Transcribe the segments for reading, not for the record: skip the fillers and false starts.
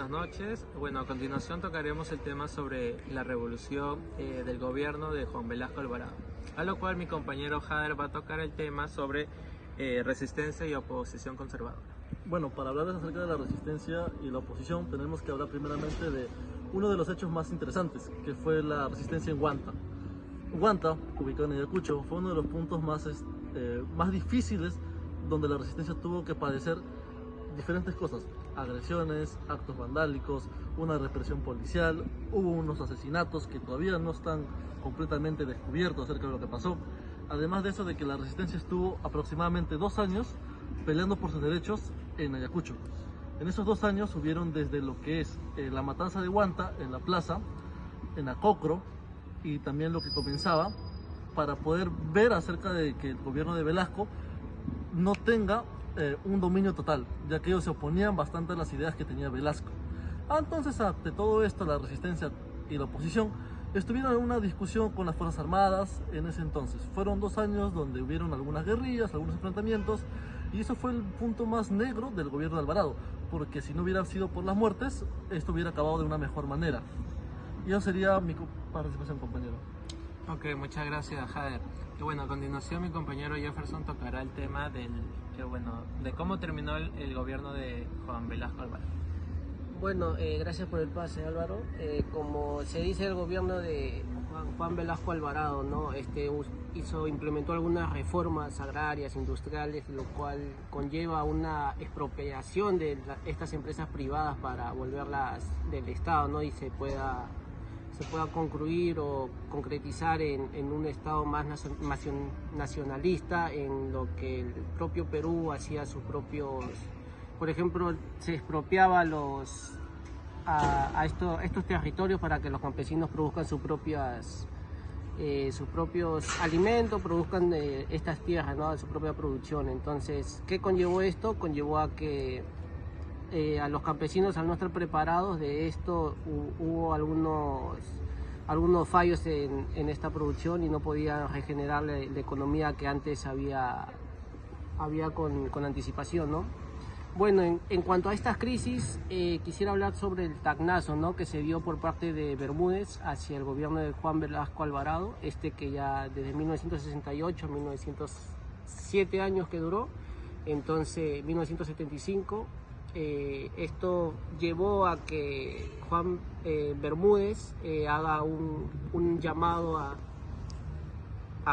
buenas noches. Bueno, a continuación tocaremos el tema sobre la revolución del gobierno de Juan Velasco Alvarado, a lo cual mi compañero Jader va a tocar el tema sobre resistencia y oposición conservadora. Bueno, para hablar acerca de la resistencia y la oposición tenemos que hablar primeramente de uno de los hechos más interesantes, que fue la resistencia en Huanta. Huanta, ubicado en Ayacucho, fue uno de los puntos más difíciles donde la resistencia tuvo que padecer diferentes cosas: agresiones, actos vandálicos, una represión policial, hubo unos asesinatos que todavía no están completamente descubiertos acerca de lo que pasó. Además de eso, de que la resistencia estuvo aproximadamente 2 años peleando por sus derechos en Ayacucho. En esos 2 años hubieron desde lo que es la matanza de Huanta en la plaza, en Acocro, y también lo que comenzaba para poder ver acerca de que el gobierno de Velasco no tenga un dominio total, ya que ellos se oponían bastante a las ideas que tenía Velasco. Entonces, ante todo esto, la resistencia y la oposición estuvieron en una discusión con las Fuerzas Armadas en ese entonces. Fueron 2 años donde hubieron algunas guerrillas, algunos enfrentamientos, y eso fue el punto más negro del gobierno de Alvarado, porque si no hubiera sido por las muertes, esto hubiera acabado de una mejor manera. Y eso sería mi participación, compañero. Ok, muchas gracias, Jader. Y bueno, a continuación mi compañero Jefferson tocará el tema de cómo terminó el gobierno de Juan Velasco Alvarado. Bueno, gracias por el pase, Álvaro. Como se dice, el gobierno de Juan Velasco Alvarado, ¿no? Implementó algunas reformas agrarias, industriales, lo cual conlleva una expropiación de estas empresas privadas para volverlas del Estado, ¿no? Y se pueda concluir o concretizar en un Estado más nacionalista, en lo que el propio Perú hacía sus propios. Por ejemplo, se expropiaba a estos territorios para que los campesinos produzcan sus propios alimentos, produzcan estas tierras, ¿no? Su propia producción. Entonces, ¿qué conllevó esto? Conllevó a que a los campesinos, al no estar preparados de esto, hubo algunos fallos en esta producción y no podían regenerar la economía que antes había con anticipación, ¿no? Bueno, en cuanto a estas crisis, quisiera hablar sobre el tacnazo, ¿no? Que se dio por parte de Bermúdez hacia el gobierno de Juan Velasco Alvarado, que ya desde 1968 a 1907 años que duró. Entonces, 1975, esto llevó a que Juan Bermúdez haga un llamado a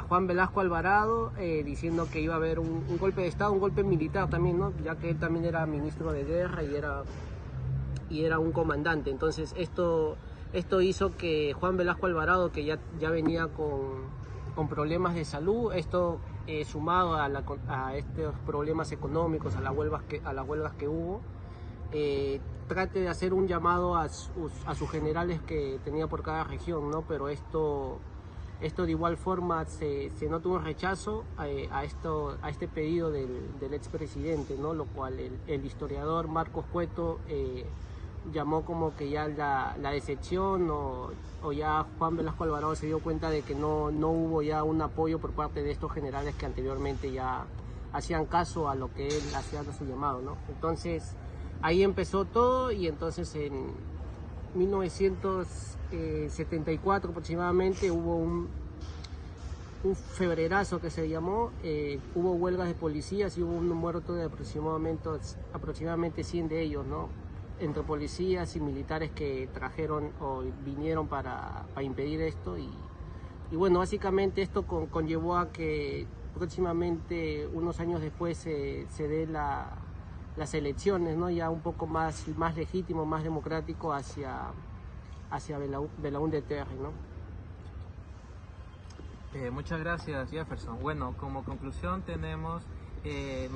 Juan Velasco Alvarado, diciendo que iba a haber un golpe de Estado, un golpe militar también, ¿no? Ya que él también era ministro de guerra y era un comandante. Entonces esto hizo que Juan Velasco Alvarado, que ya venía con problemas de salud, sumado a estos problemas económicos, a las huelgas que hubo, trate de hacer un llamado a sus generales que tenía por cada región, ¿no? Pero esto de igual forma se nota un rechazo a este pedido del expresidente, ¿no? Lo cual el historiador Marcos Cueto llamó como que ya la decepción, o ya Juan Velasco Alvarado se dio cuenta de que no hubo ya un apoyo por parte de estos generales que anteriormente ya hacían caso a lo que él hacía su llamado, ¿no? Entonces ahí empezó todo, y entonces en 1974 aproximadamente hubo un febrerazo que se llamó, hubo huelgas de policías y hubo un muerto de aproximadamente 100 de ellos, ¿no? Entre policías y militares que trajeron o vinieron para impedir esto, y bueno, básicamente esto conllevó a que próximamente, unos años después, se dé las elecciones, ¿no? Ya un poco más legítimo, más democrático hacia Belaúnde Terry, ¿no? Muchas gracias, Jefferson. Bueno, como conclusión tenemos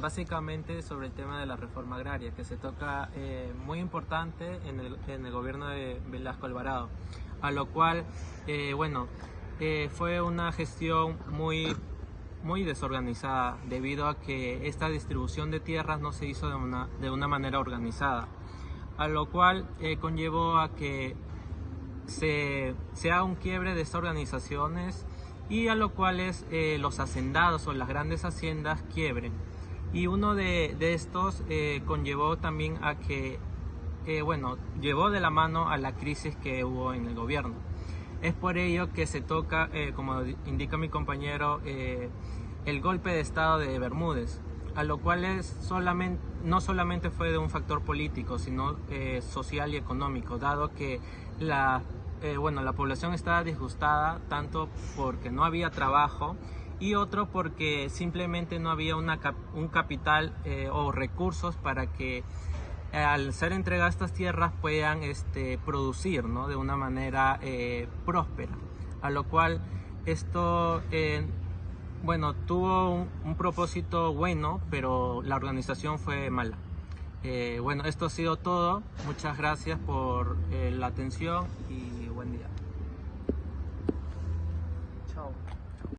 básicamente sobre el tema de la reforma agraria, que se toca muy importante en el gobierno de Velasco Alvarado, a lo cual, fue una gestión muy desorganizada, debido a que esta distribución de tierras no se hizo de una manera organizada, a lo cual conllevó a que se haga un quiebre de estas organizaciones, y a lo cual los hacendados o las grandes haciendas quiebren. Y uno de estos conllevó también a que bueno, llevó de la mano a la crisis que hubo en el gobierno. Es por ello que se toca, como indica mi compañero, el golpe de Estado de Bermúdez, a lo cual no solamente fue de un factor político, sino social y económico, dado que la población estaba disgustada tanto porque no había trabajo y otro porque simplemente no había un capital o recursos para que al ser entregadas estas tierras puedan producir, ¿no?, de una manera próspera, a lo cual esto tuvo un propósito bueno, pero la organización fue mala. Esto ha sido todo. Muchas gracias por la atención y